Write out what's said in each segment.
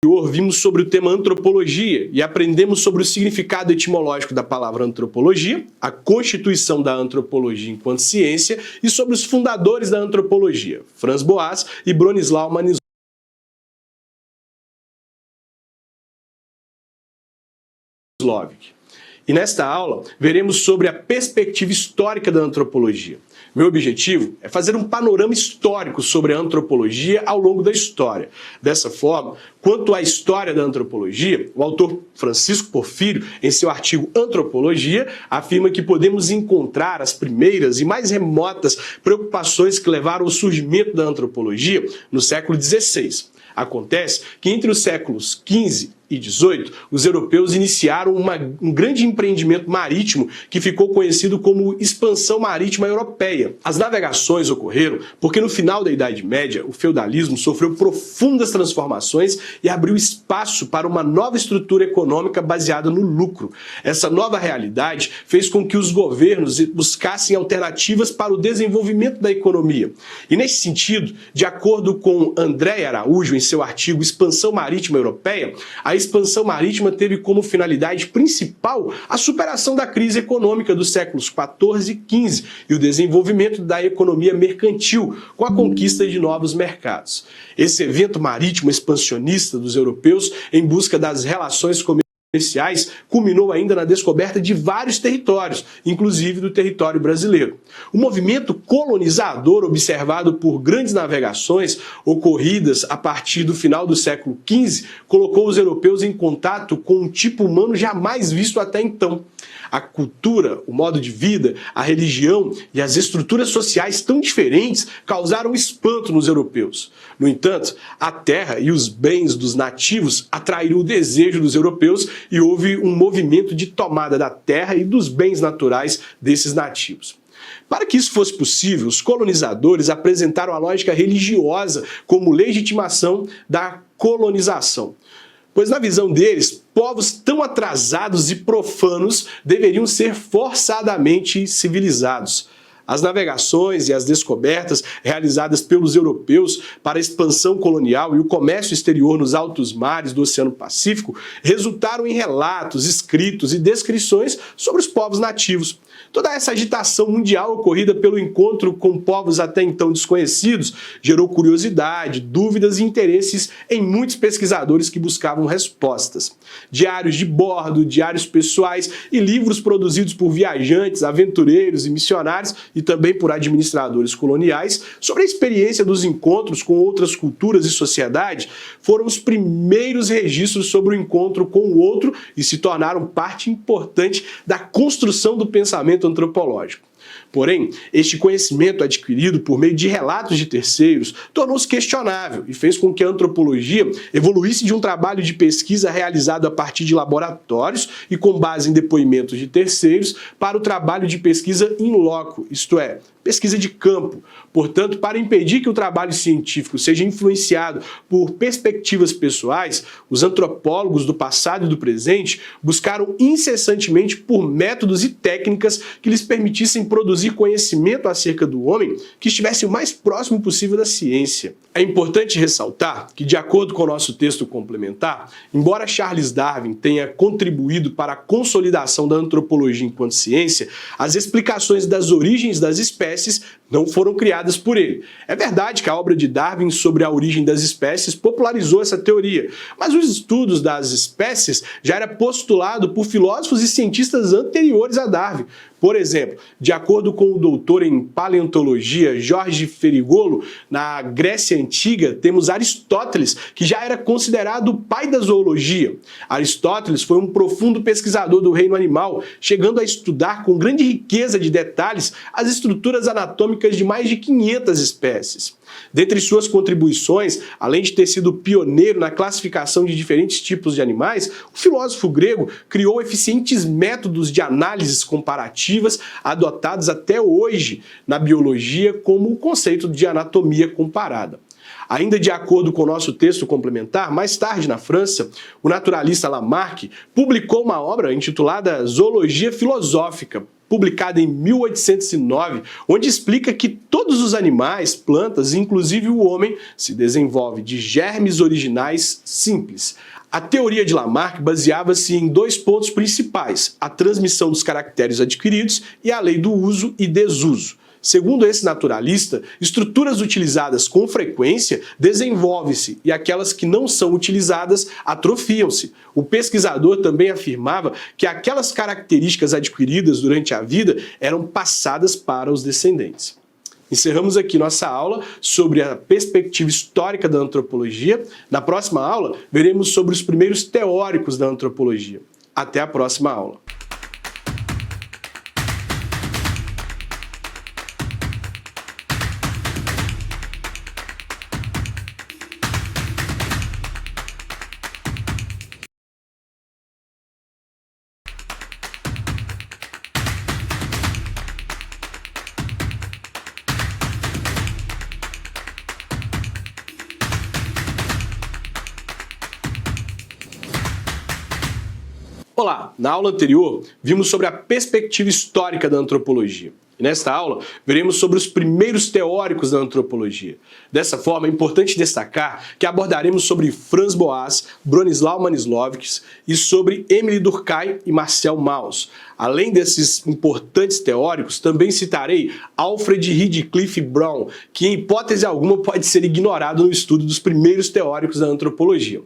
Vimos sobre o tema antropologia e aprendemos sobre o significado etimológico da palavra antropologia, a constituição da antropologia enquanto ciência e sobre os fundadores da antropologia, Franz Boas e Bronisław Manisłowicz. E nesta aula, veremos sobre a perspectiva histórica da antropologia. Meu objetivo é fazer um panorama histórico sobre a antropologia ao longo da história. Dessa forma, quanto à história da antropologia, o autor Francisco Porfírio, em seu artigo Antropologia, afirma que podemos encontrar as primeiras e mais remotas preocupações que levaram ao surgimento da antropologia no século XVI. Acontece que entre os séculos XV e XVIII, os europeus iniciaram um grande empreendimento marítimo que ficou conhecido como expansão marítima europeia. As navegações ocorreram porque no final da Idade Média, o feudalismo sofreu profundas transformações e abriu espaço para uma nova estrutura econômica baseada no lucro. Essa nova realidade fez com que os governos buscassem alternativas para o desenvolvimento da economia. E nesse sentido, de acordo com André Araújo, em seu artigo Expansão Marítima Europeia, a expansão marítima teve como finalidade principal a superação da crise econômica dos séculos XIV e XV e o desenvolvimento da economia mercantil com a conquista de novos mercados. Esse evento marítimo expansionista dos europeus em busca das relações comerciais culminou ainda na descoberta de vários territórios, inclusive do território brasileiro. O movimento colonizador observado por grandes navegações ocorridas a partir do final do século XV colocou os europeus em contato com um tipo humano jamais visto até então. A cultura, o modo de vida, a religião e as estruturas sociais tão diferentes causaram espanto nos europeus. No entanto, a terra e os bens dos nativos atraíram o desejo dos europeus e houve um movimento de tomada da terra e dos bens naturais desses nativos. Para que isso fosse possível, os colonizadores apresentaram a lógica religiosa como legitimação da colonização. Pois na visão deles, povos tão atrasados e profanos deveriam ser forçadamente civilizados. As navegações e as descobertas realizadas pelos europeus para a expansão colonial e o comércio exterior nos altos mares do Oceano Pacífico resultaram em relatos, escritos e descrições sobre os povos nativos. Toda essa agitação mundial ocorrida pelo encontro com povos até então desconhecidos gerou curiosidade, dúvidas e interesses em muitos pesquisadores que buscavam respostas. Diários de bordo, diários pessoais e livros produzidos por viajantes, aventureiros e missionários e também por administradores coloniais sobre a experiência dos encontros com outras culturas e sociedades foram os primeiros registros sobre o encontro com o outro e se tornaram parte importante da construção do pensamento antropológico. Porém, este conhecimento adquirido por meio de relatos de terceiros tornou-se questionável e fez com que a antropologia evoluísse de um trabalho de pesquisa realizado a partir de laboratórios e com base em depoimentos de terceiros para o trabalho de pesquisa in loco, isto é, pesquisa de campo. Portanto, para impedir que o trabalho científico seja influenciado por perspectivas pessoais, os antropólogos do passado e do presente buscaram incessantemente por métodos e técnicas que lhes permitissem produzir conhecimento acerca do homem que estivesse o mais próximo possível da ciência. É importante ressaltar que, de acordo com o nosso texto complementar, embora Charles Darwin tenha contribuído para a consolidação da antropologia enquanto ciência, as explicações das origens das espécies não foram criadas por ele. É verdade que a obra de Darwin sobre a origem das espécies popularizou essa teoria, mas os estudos das espécies já era postulado por filósofos e cientistas anteriores a Darwin. Por exemplo, de acordo com o doutor em paleontologia Jorge Ferigolo, na Grécia Antiga temos Aristóteles, que já era considerado o pai da zoologia. Aristóteles foi um profundo pesquisador do reino animal, chegando a estudar com grande riqueza de detalhes as estruturas anatômicas de mais de 500 espécies. Dentre suas contribuições, além de ter sido pioneiro na classificação de diferentes tipos de animais, o filósofo grego criou eficientes métodos de análises comparativas adotados até hoje na biologia como o conceito de anatomia comparada. Ainda de acordo com o nosso texto complementar, mais tarde na França, o naturalista Lamarck publicou uma obra intitulada Zoologia Filosófica, publicada em 1809, onde explica que todos os animais, plantas, inclusive o homem, se desenvolve de germes originais simples. A teoria de Lamarck baseava-se em dois pontos principais: a transmissão dos caracteres adquiridos e a lei do uso e desuso. Segundo esse naturalista, estruturas utilizadas com frequência desenvolvem-se e aquelas que não são utilizadas atrofiam-se. O pesquisador também afirmava que aquelas características adquiridas durante a vida eram passadas para os descendentes. Encerramos aqui nossa aula sobre a perspectiva histórica da antropologia. Na próxima aula, veremos sobre os primeiros teóricos da antropologia. Até a próxima aula. Olá! Na aula anterior, vimos sobre a perspectiva histórica da antropologia. E nesta aula, veremos sobre os primeiros teóricos da antropologia. Dessa forma, é importante destacar que abordaremos sobre Franz Boas, Bronisław Manislowicz e sobre Émile Durkheim e Marcel Mauss. Além desses importantes teóricos, também citarei Alfred Radcliffe Brown, que em hipótese alguma pode ser ignorado no estudo dos primeiros teóricos da antropologia.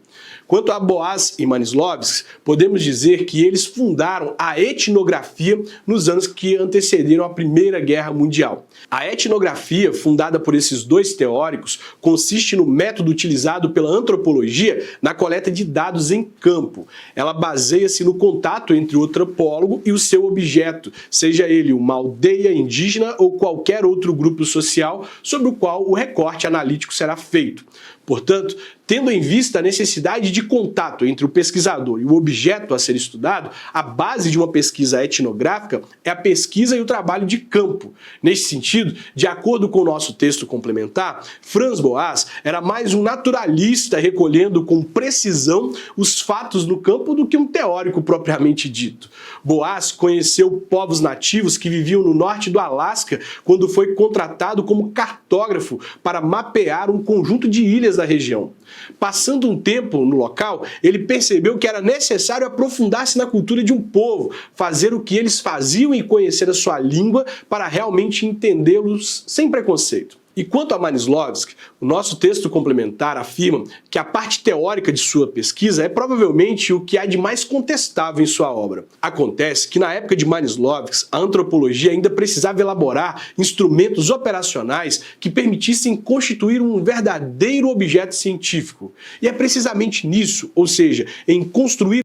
Quanto a Boas e Manislowicz, podemos dizer que eles fundaram a etnografia nos anos que antecederam a Primeira Guerra Mundial. A etnografia, fundada por esses dois teóricos, consiste no método utilizado pela antropologia na coleta de dados em campo. Ela baseia-se no contato entre o antropólogo e o seu objeto, seja ele uma aldeia indígena ou qualquer outro grupo social sobre o qual o recorte analítico será feito. Portanto, tendo em vista a necessidade de contato entre o pesquisador e o objeto a ser estudado, a base de uma pesquisa etnográfica é a pesquisa e o trabalho de campo. Neste sentido, de acordo com o nosso texto complementar, Franz Boas era mais um naturalista recolhendo com precisão os fatos no campo do que um teórico propriamente dito. Boas conheceu povos nativos que viviam no norte do Alasca quando foi contratado como cartógrafo para mapear um conjunto de ilhas da região. Passando um tempo no local, ele percebeu que era necessário aprofundar-se na cultura de um povo, fazer o que eles faziam e conhecer a sua língua para realmente entendê-los sem preconceito. E quanto a Manislowicz, o nosso texto complementar afirma que a parte teórica de sua pesquisa é provavelmente o que há de mais contestável em sua obra. Acontece que na época de Manislowicz, a antropologia ainda precisava elaborar instrumentos operacionais que permitissem constituir um verdadeiro objeto científico. E é precisamente nisso, ou seja, em construir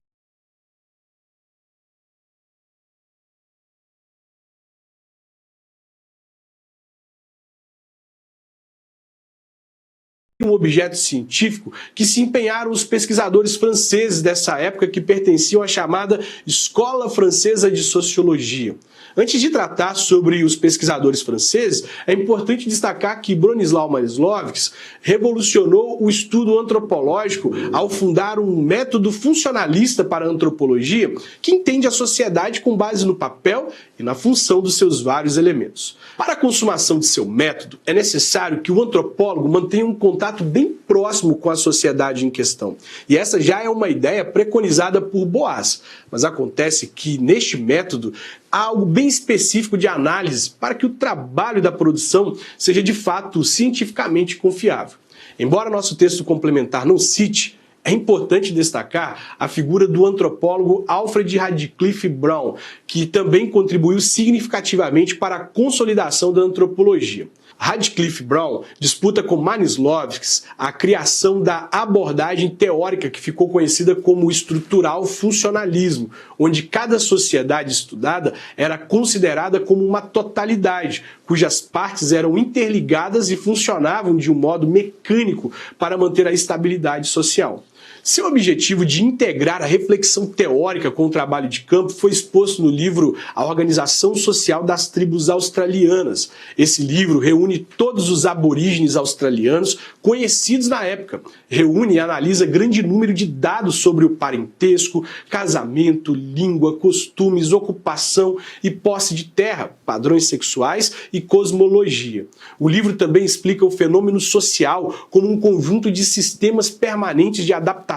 um objeto científico que se empenharam os pesquisadores franceses dessa época que pertenciam à chamada Escola Francesa de Sociologia. Antes de tratar sobre os pesquisadores franceses, é importante destacar que Bronisław Manislowicz revolucionou o estudo antropológico ao fundar um método funcionalista para a antropologia que entende a sociedade com base no papel e na função dos seus vários elementos. Para a consumação de seu método, é necessário que o antropólogo mantenha um contato bem próximo com a sociedade em questão. E essa já é uma ideia preconizada por Boas. Mas acontece que, neste método, há algo bem específico de análise para que o trabalho da produção seja de fato cientificamente confiável. Embora nosso texto complementar não cite, é importante destacar a figura do antropólogo Alfred Radcliffe Brown, que também contribuiu significativamente para a consolidação da antropologia. Radcliffe Brown disputa com Manislowicz a criação da abordagem teórica que ficou conhecida como estrutural funcionalismo, onde cada sociedade estudada era considerada como uma totalidade, cujas partes eram interligadas e funcionavam de um modo mecânico para manter a estabilidade social. Seu objetivo de integrar a reflexão teórica com o trabalho de campo foi exposto no livro A Organização Social das Tribos Australianas. Esse livro reúne todos os aborígenes australianos conhecidos na época. Reúne e analisa grande número de dados sobre o parentesco, casamento, língua, costumes, ocupação e posse de terra, padrões sexuais e cosmologia. O livro também explica o fenômeno social como um conjunto de sistemas permanentes de adaptação,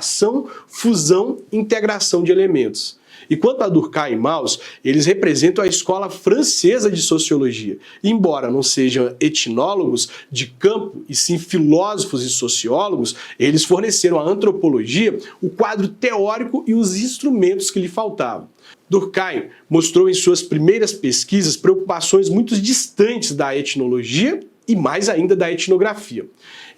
fusão e integração de elementos. E quanto a Durkheim e Mauss, eles representam a escola francesa de sociologia. E, embora não sejam etnólogos de campo, e sim filósofos e sociólogos, eles forneceram à antropologia o quadro teórico e os instrumentos que lhe faltavam. Durkheim mostrou em suas primeiras pesquisas preocupações muito distantes da etnologia e mais ainda da etnografia.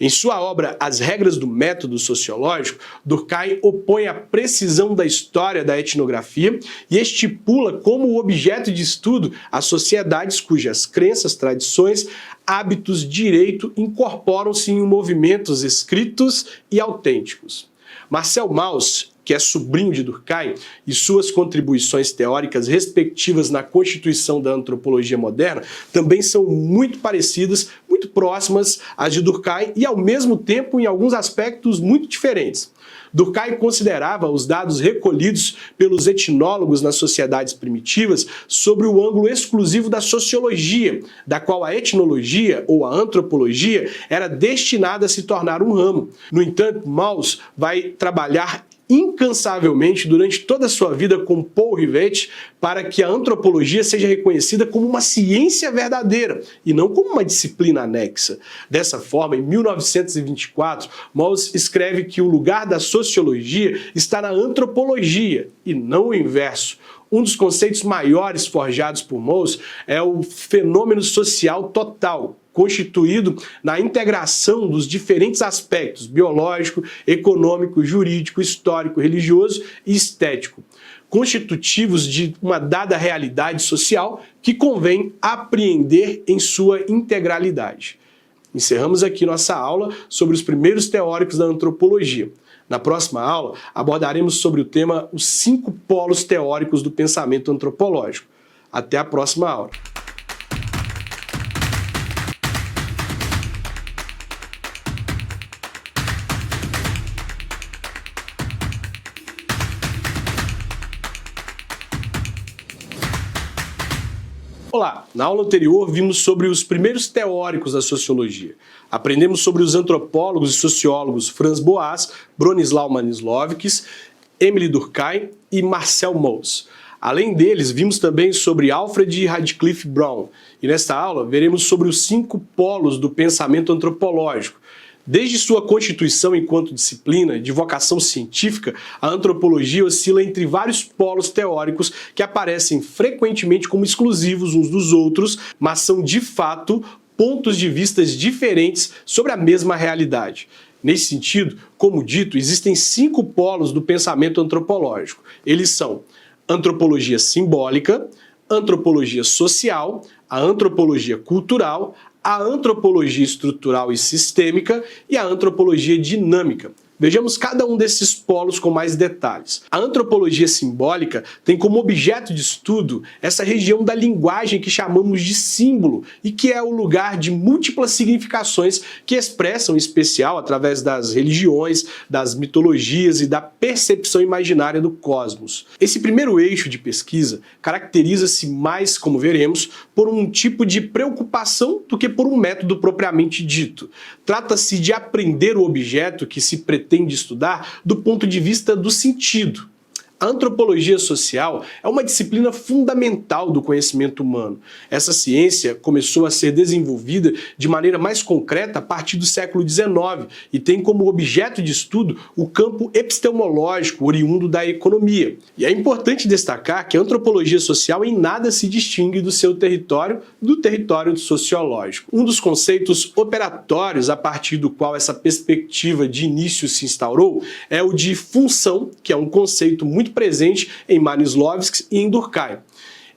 Em sua obra As Regras do Método Sociológico, Durkheim opõe a precisão da história da etnografia e estipula como objeto de estudo as sociedades cujas crenças, tradições, hábitos, direito incorporam-se em movimentos escritos e autênticos. Marcel Mauss, que é sobrinho de Durkheim, e suas contribuições teóricas respectivas na constituição da antropologia moderna também são muito parecidas, muito próximas às de Durkheim e, ao mesmo tempo, em alguns aspectos muito diferentes. Durkheim considerava os dados recolhidos pelos etnólogos nas sociedades primitivas sobre o ângulo exclusivo da sociologia, da qual a etnologia ou a antropologia era destinada a se tornar um ramo. No entanto, Mauss vai trabalhar incansavelmente durante toda a sua vida com Paul Rivet para que a antropologia seja reconhecida como uma ciência verdadeira e não como uma disciplina anexa. Dessa forma, em 1924, Mauss escreve que o lugar da sociologia está na antropologia e não o inverso. Um dos conceitos maiores forjados por Mauss é o fenômeno social total, constituído na integração dos diferentes aspectos biológico, econômico, jurídico, histórico, religioso e estético, constitutivos de uma dada realidade social que convém apreender em sua integralidade. Encerramos aqui nossa aula sobre os primeiros teóricos da antropologia. Na próxima aula, abordaremos sobre o tema os 5 polos teóricos do pensamento antropológico. Até a próxima aula. Olá! Na aula anterior vimos sobre os primeiros teóricos da sociologia. Aprendemos sobre os antropólogos e sociólogos Franz Boas, Bronisław Manisłowicz, Emile Durkheim e Marcel Mauss. Além deles, vimos também sobre Alfred Radcliffe Brown. E nesta aula veremos sobre os 5 polos do pensamento antropológico. Desde sua constituição enquanto disciplina de vocação científica, a antropologia oscila entre vários polos teóricos que aparecem frequentemente como exclusivos uns dos outros, mas são de fato pontos de vista diferentes sobre a mesma realidade. Nesse sentido, como dito, existem 5 polos do pensamento antropológico. Eles são antropologia simbólica, antropologia social, a antropologia cultural, a antropologia estrutural e sistêmica e a antropologia dinâmica. Vejamos cada um desses polos com mais detalhes. A antropologia simbólica tem como objeto de estudo essa região da linguagem que chamamos de símbolo e que é o lugar de múltiplas significações que expressam, em especial, através das religiões, das mitologias e da percepção imaginária do cosmos. Esse primeiro eixo de pesquisa caracteriza-se mais, como veremos, por um tipo de preocupação do que por um método propriamente dito. Trata-se de aprender o objeto que se pretende estudar do ponto de vista do sentido. A antropologia social é uma disciplina fundamental do conhecimento humano. Essa ciência começou a ser desenvolvida de maneira mais concreta a partir do século XIX e tem como objeto de estudo o campo epistemológico oriundo da economia. E é importante destacar que a antropologia social em nada se distingue do seu território do território sociológico. Um dos conceitos operatórios a partir do qual essa perspectiva de início se instaurou é o de função, que é um conceito muito presente em Manisłowicz e em Durkheim.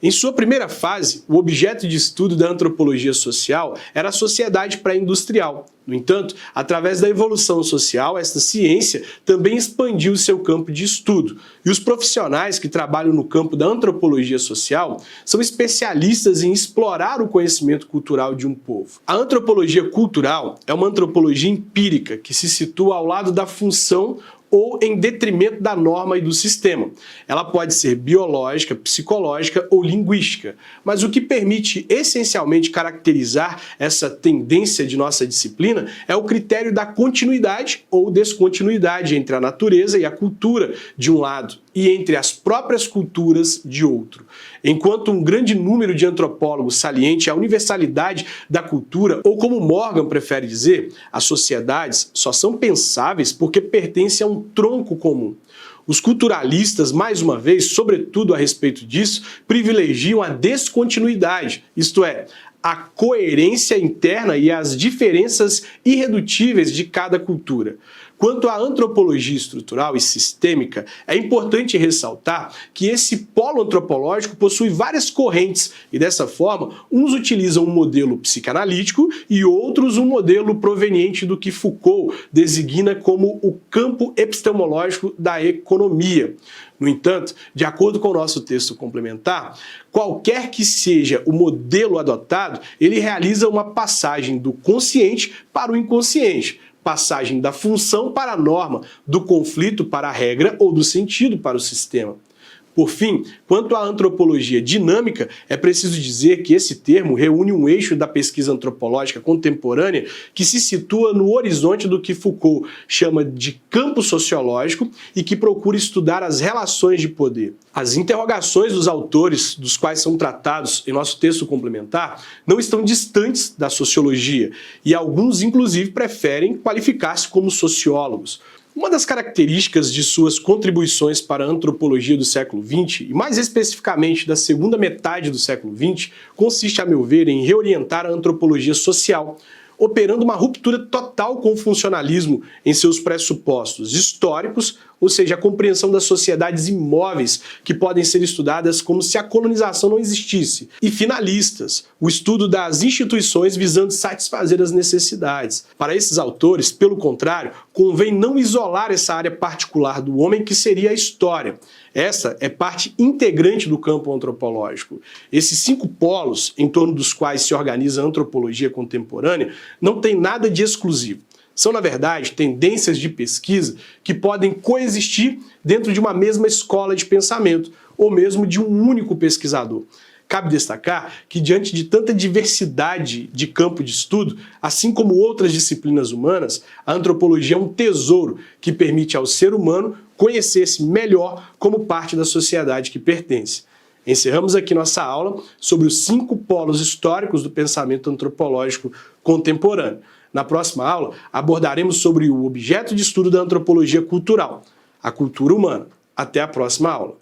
Em sua primeira fase, o objeto de estudo da antropologia social era a sociedade pré-industrial. No entanto, através da evolução social, esta ciência também expandiu seu campo de estudo. E os profissionais que trabalham no campo da antropologia social são especialistas em explorar o conhecimento cultural de um povo. A antropologia cultural é uma antropologia empírica que se situa ao lado da função ou em detrimento da norma e do sistema. Ela pode ser biológica, psicológica ou linguística, mas o que permite essencialmente caracterizar essa tendência de nossa disciplina é o critério da continuidade ou descontinuidade entre a natureza e a cultura de um lado e entre as próprias culturas de outro. Enquanto um grande número de antropólogos saliente a universalidade da cultura, ou como Morgan prefere dizer, as sociedades só são pensáveis porque pertencem a um tronco comum. Os culturalistas, mais uma vez, sobretudo a respeito disso, privilegiam a descontinuidade, isto é, a coerência interna e as diferenças irredutíveis de cada cultura. Quanto à antropologia estrutural e sistêmica, é importante ressaltar que esse polo antropológico possui várias correntes e, dessa forma, uns utilizam um modelo psicanalítico e outros um modelo proveniente do que Foucault designa como o campo epistemológico da economia. No entanto, de acordo com o nosso texto complementar, qualquer que seja o modelo adotado, ele realiza uma passagem do consciente para o inconsciente, passagem da função para a norma, do conflito para a regra ou do sentido para o sistema. Por fim, quanto à antropologia dinâmica, é preciso dizer que esse termo reúne um eixo da pesquisa antropológica contemporânea que se situa no horizonte do que Foucault chama de campo sociológico e que procura estudar as relações de poder. As interrogações dos autores, dos quais são tratados em nosso texto complementar, não estão distantes da sociologia e alguns, inclusive, preferem qualificar-se como sociólogos. Uma das características de suas contribuições para a antropologia do século XX, e mais especificamente da segunda metade do século XX, consiste, a meu ver, em reorientar a antropologia social, operando uma ruptura total com o funcionalismo em seus pressupostos históricos, ou seja, a compreensão das sociedades imóveis que podem ser estudadas como se a colonização não existisse, e finalistas, o estudo das instituições visando satisfazer as necessidades. Para esses autores, pelo contrário, convém não isolar essa área particular do homem que seria a história. Essa é parte integrante do campo antropológico. Esses 5 polos em torno dos quais se organiza a antropologia contemporânea não tem nada de exclusivo. São, na verdade, tendências de pesquisa que podem coexistir dentro de uma mesma escola de pensamento, ou mesmo de um único pesquisador. Cabe destacar que, diante de tanta diversidade de campo de estudo, assim como outras disciplinas humanas, a antropologia é um tesouro que permite ao ser humano conhecer-se melhor como parte da sociedade que pertence. Encerramos aqui nossa aula sobre os 5 polos históricos do pensamento antropológico contemporâneo. Na próxima aula, abordaremos sobre o objeto de estudo da antropologia cultural, a cultura humana. Até a próxima aula.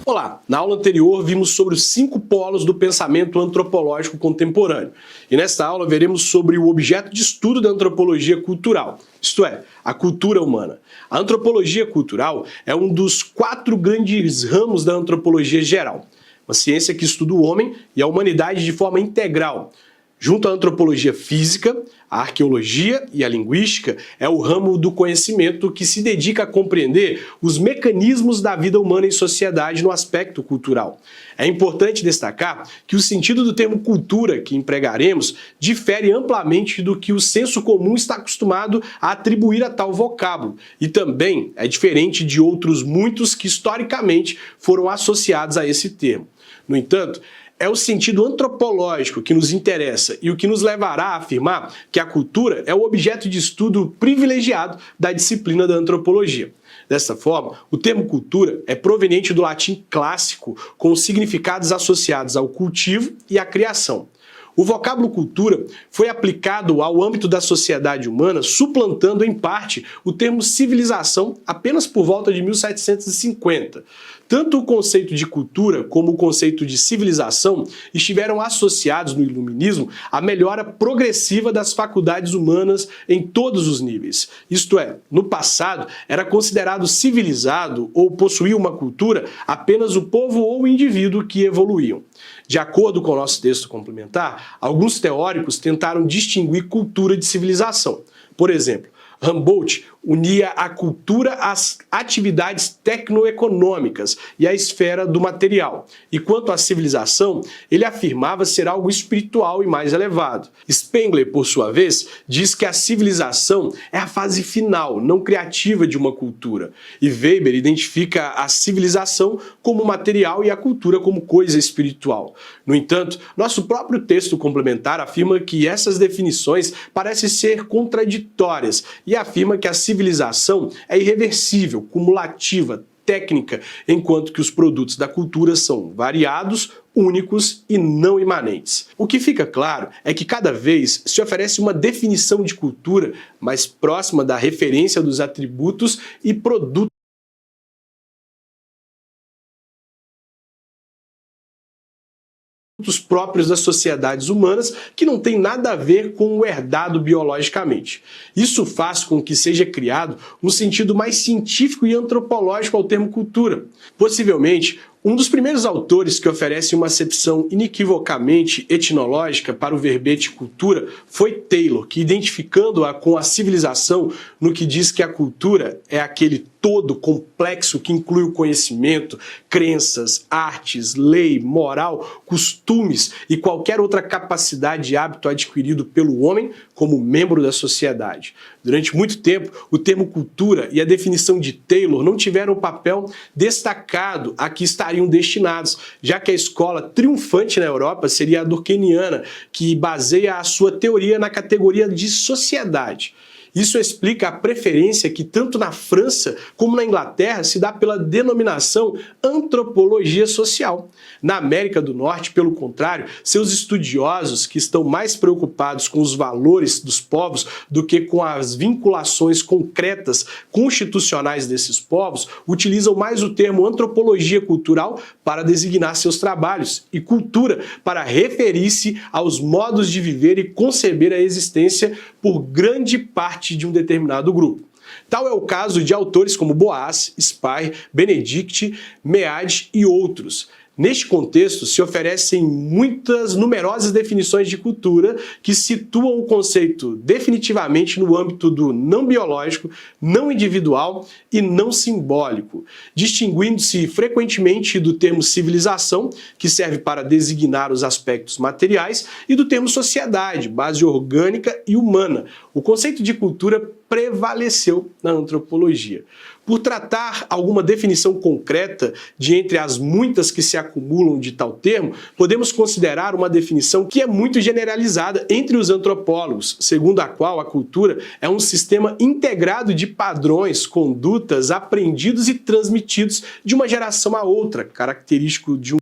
Olá, na aula anterior vimos sobre os 5 polos do pensamento antropológico contemporâneo. E nesta aula veremos sobre o objeto de estudo da antropologia cultural, isto é, a cultura humana. A antropologia cultural é um dos 4 grandes ramos da antropologia geral, uma ciência que estuda o homem e a humanidade de forma integral. Junto à antropologia física, a arqueologia e a linguística é o ramo do conhecimento que se dedica a compreender os mecanismos da vida humana em sociedade no aspecto cultural. É importante destacar que o sentido do termo cultura que empregaremos difere amplamente do que o senso comum está acostumado a atribuir a tal vocábulo e também é diferente de outros muitos que historicamente foram associados a esse termo. No entanto, é o sentido antropológico que nos interessa e o que nos levará a afirmar que a cultura é o objeto de estudo privilegiado da disciplina da antropologia. Dessa forma, o termo cultura é proveniente do latim clássico, com significados associados ao cultivo e à criação. O vocábulo cultura foi aplicado ao âmbito da sociedade humana, suplantando em parte o termo civilização apenas por volta de 1750. Tanto o conceito de cultura como o conceito de civilização estiveram associados no Iluminismo à melhora progressiva das faculdades humanas em todos os níveis. Isto é, no passado era considerado civilizado ou possuía uma cultura apenas o povo ou o indivíduo que evoluíam. De acordo com o nosso texto complementar, alguns teóricos tentaram distinguir cultura de civilização. Por exemplo, Humboldt unia a cultura às atividades tecnoeconômicas e à esfera do material. E quanto à civilização, ele afirmava ser algo espiritual e mais elevado. Spengler, por sua vez, diz que a civilização é a fase final, não criativa de uma cultura. E Weber identifica a civilização como material e a cultura como coisa espiritual. No entanto, nosso próprio texto complementar afirma que essas definições parecem ser contraditórias e afirma que a civilização é irreversível, cumulativa, técnica, enquanto que os produtos da cultura são variados, únicos e não imanentes. O que fica claro é que cada vez se oferece uma definição de cultura mais próxima da referência dos atributos e produtos próprios das sociedades humanas que não tem nada a ver com o herdado biologicamente. Isso faz com que seja criado um sentido mais científico e antropológico ao termo cultura. Possivelmente, um dos primeiros autores que oferece uma acepção inequivocamente etnológica para o verbete cultura foi Taylor, que identificando-a com a civilização no que diz que a cultura é aquele todo complexo que inclui o conhecimento, crenças, artes, lei, moral, costumes e qualquer outra capacidade e hábito adquirido pelo homem como membro da sociedade. Durante muito tempo, o termo cultura e a definição de Taylor não tiveram um papel destacado a que estariam destinados, já que a escola triunfante na Europa seria a durkheimiana, que baseia a sua teoria na categoria de sociedade. Isso explica a preferência que tanto na França como na Inglaterra se dá pela denominação antropologia social. Na América do Norte, pelo contrário, seus estudiosos, que estão mais preocupados com os valores dos povos do que com as vinculações concretas constitucionais desses povos, utilizam mais o termo antropologia cultural para designar seus trabalhos e cultura para referir-se aos modos de viver e conceber a existência por grande parte de um determinado grupo. Tal é o caso de autores como Boas, Spire, Benedict, Mead e outros. Neste contexto, se oferecem numerosas definições de cultura que situam o conceito definitivamente no âmbito do não biológico, não individual e não simbólico, distinguindo-se frequentemente do termo civilização, que serve para designar os aspectos materiais, e do termo sociedade, base orgânica e humana. O conceito de cultura prevaleceu na antropologia. Por tratar alguma definição concreta de entre as muitas que se acumulam de tal termo, podemos considerar uma definição que é muito generalizada entre os antropólogos, segundo a qual a cultura é um sistema integrado de padrões, condutas, aprendidos e transmitidos de uma geração a outra, característico de um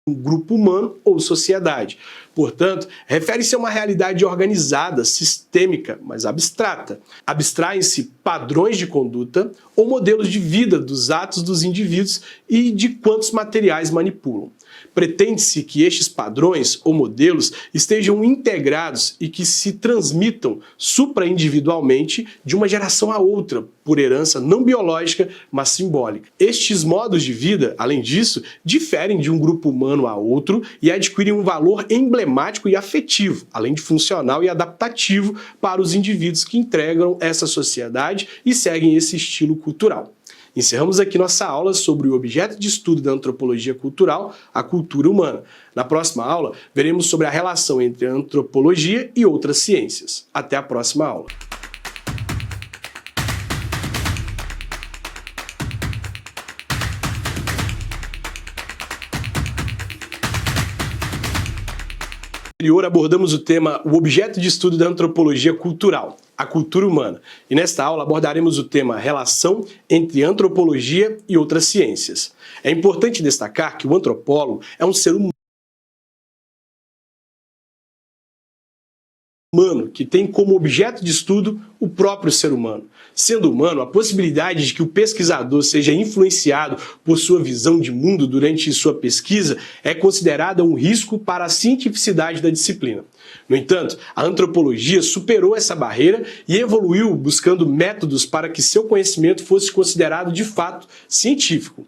grupo humano ou sociedade. Portanto, refere-se a uma realidade organizada, sistêmica, mas abstrata. Abstraem-se padrões de conduta ou modelos de vida dos atos dos indivíduos e de quantos materiais manipulam. Pretende-se que estes padrões ou modelos estejam integrados e que se transmitam supraindividualmente de uma geração a outra, por herança não biológica, mas simbólica. Estes modos de vida, além disso, diferem de um grupo humano a outro e adquirem um valor emblemático e afetivo, além de funcional e adaptativo para os indivíduos que integram essa sociedade e seguem esse estilo cultural. Encerramos aqui nossa aula sobre o objeto de estudo da antropologia cultural, a cultura humana. Na próxima aula, veremos sobre a relação entre a antropologia e outras ciências. Até a próxima aula. Abordamos o tema o objeto de estudo da antropologia cultural, a cultura humana. E nesta aula abordaremos o tema relação entre antropologia e outras ciências. É importante destacar que o antropólogo é um ser humano humano, que tem como objeto de estudo o próprio ser humano. Sendo humano, a possibilidade de que o pesquisador seja influenciado por sua visão de mundo durante sua pesquisa é considerada um risco para a cientificidade da disciplina. No entanto, a antropologia superou essa barreira e evoluiu buscando métodos para que seu conhecimento fosse considerado de fato científico.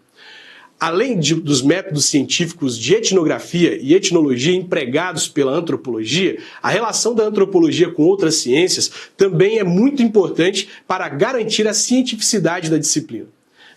Além dos métodos científicos de etnografia e etnologia empregados pela antropologia, a relação da antropologia com outras ciências também é muito importante para garantir a cientificidade da disciplina.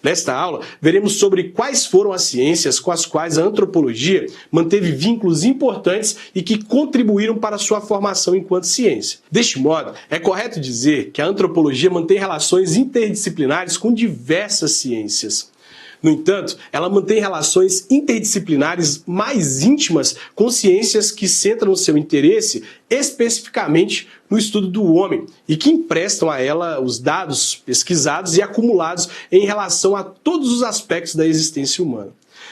Nesta aula, veremos sobre quais foram as ciências com as quais a antropologia manteve vínculos importantes e que contribuíram para sua formação enquanto ciência. Deste modo, é correto dizer que a antropologia mantém relações interdisciplinares com diversas ciências. No entanto, ela mantém relações interdisciplinares mais íntimas com ciências que centram seu interesse especificamente no estudo do homem e que emprestam a ela os dados pesquisados e acumulados em relação a todos os aspectos da existência humana.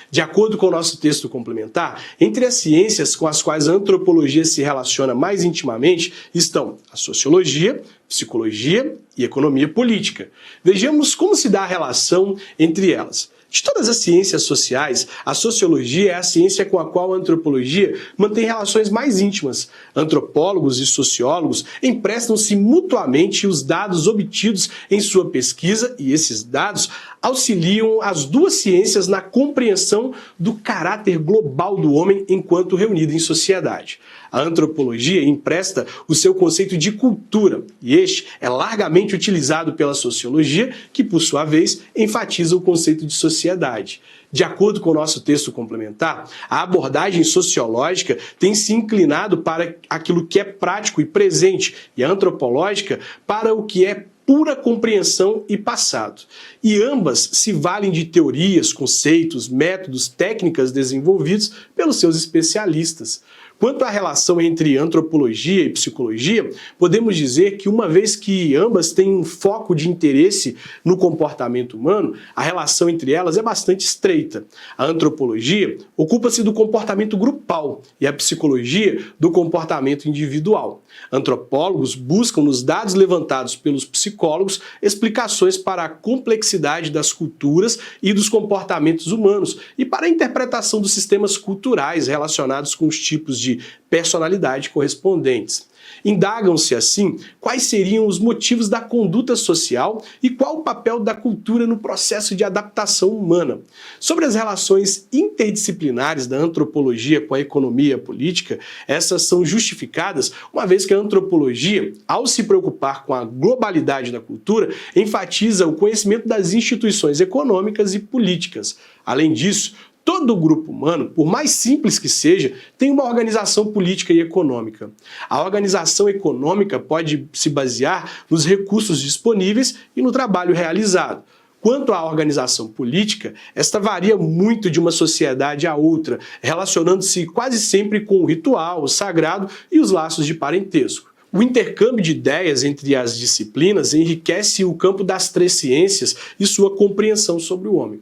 De acordo com o nosso texto complementar, entre as ciências com as quais a antropologia se relaciona mais intimamente estão a sociologia, psicologia e economia política. Vejamos como se dá a relação entre elas. De todas as ciências sociais, a sociologia é a ciência com a qual a antropologia mantém relações mais íntimas. Antropólogos e sociólogos emprestam-se mutuamente os dados obtidos em sua pesquisa e esses dados auxiliam as duas ciências na compreensão do caráter global do homem enquanto reunido em sociedade. A antropologia empresta o seu conceito de cultura, e este é largamente utilizado pela sociologia, que, por sua vez, enfatiza o conceito de sociedade. De acordo com o nosso texto complementar, a abordagem sociológica tem se inclinado para aquilo que é prático e presente, e a antropológica para o que é pura compreensão e passado. E ambas se valem de teorias, conceitos, métodos, técnicas desenvolvidos pelos seus especialistas. Quanto à relação entre antropologia e psicologia, podemos dizer que uma vez que ambas têm um foco de interesse no comportamento humano, a relação entre elas é bastante estreita. A antropologia ocupa-se do comportamento grupal e a psicologia do comportamento individual. Antropólogos buscam nos dados levantados pelos psicólogos explicações para a complexidade das culturas e dos comportamentos humanos e para a interpretação dos sistemas culturais relacionados com os tipos de personalidade correspondentes. Indagam-se, assim, quais seriam os motivos da conduta social e qual o papel da cultura no processo de adaptação humana. Sobre as relações interdisciplinares da antropologia com a economia e a política, essas são justificadas uma vez que a antropologia, ao se preocupar com a globalidade da cultura, enfatiza o conhecimento das instituições econômicas e políticas. Além disso, todo grupo humano, por mais simples que seja, tem uma organização política e econômica. A organização econômica pode se basear nos recursos disponíveis e no trabalho realizado. Quanto à organização política, esta varia muito de uma sociedade a outra, relacionando-se quase sempre com o ritual, o sagrado e os laços de parentesco. O intercâmbio de ideias entre as disciplinas enriquece o campo das três ciências e sua compreensão sobre o homem.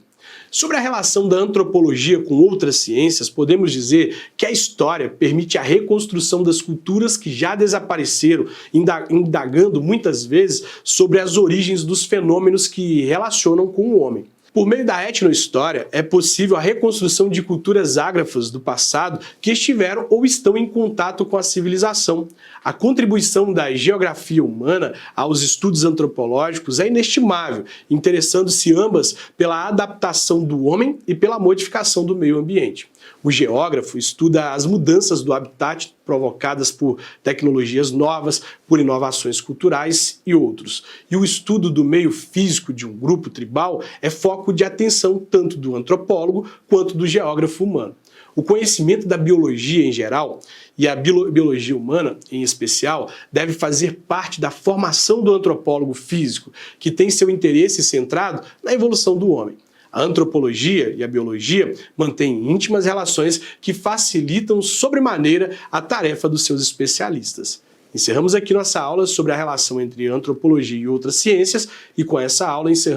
Sobre a relação da antropologia com outras ciências, podemos dizer que a história permite a reconstrução das culturas que já desapareceram, indagando muitas vezes sobre as origens dos fenômenos que relacionam com o homem. Por meio da etnohistória, é possível a reconstrução de culturas ágrafas do passado que estiveram ou estão em contato com a civilização. A contribuição da geografia humana aos estudos antropológicos é inestimável, interessando-se ambas pela adaptação do homem e pela modificação do meio ambiente. O geógrafo estuda as mudanças do habitat provocadas por tecnologias novas, por inovações culturais e outros. E o estudo do meio físico de um grupo tribal é foco de atenção tanto do antropólogo quanto do geógrafo humano. O conhecimento da biologia em geral e a biologia humana em especial deve fazer parte da formação do antropólogo físico, que tem seu interesse centrado na evolução do homem. A antropologia e a biologia mantêm íntimas relações que facilitam sobremaneira a tarefa dos seus especialistas. Encerramos aqui nossa aula sobre a relação entre antropologia e outras ciências e com essa aula encerramos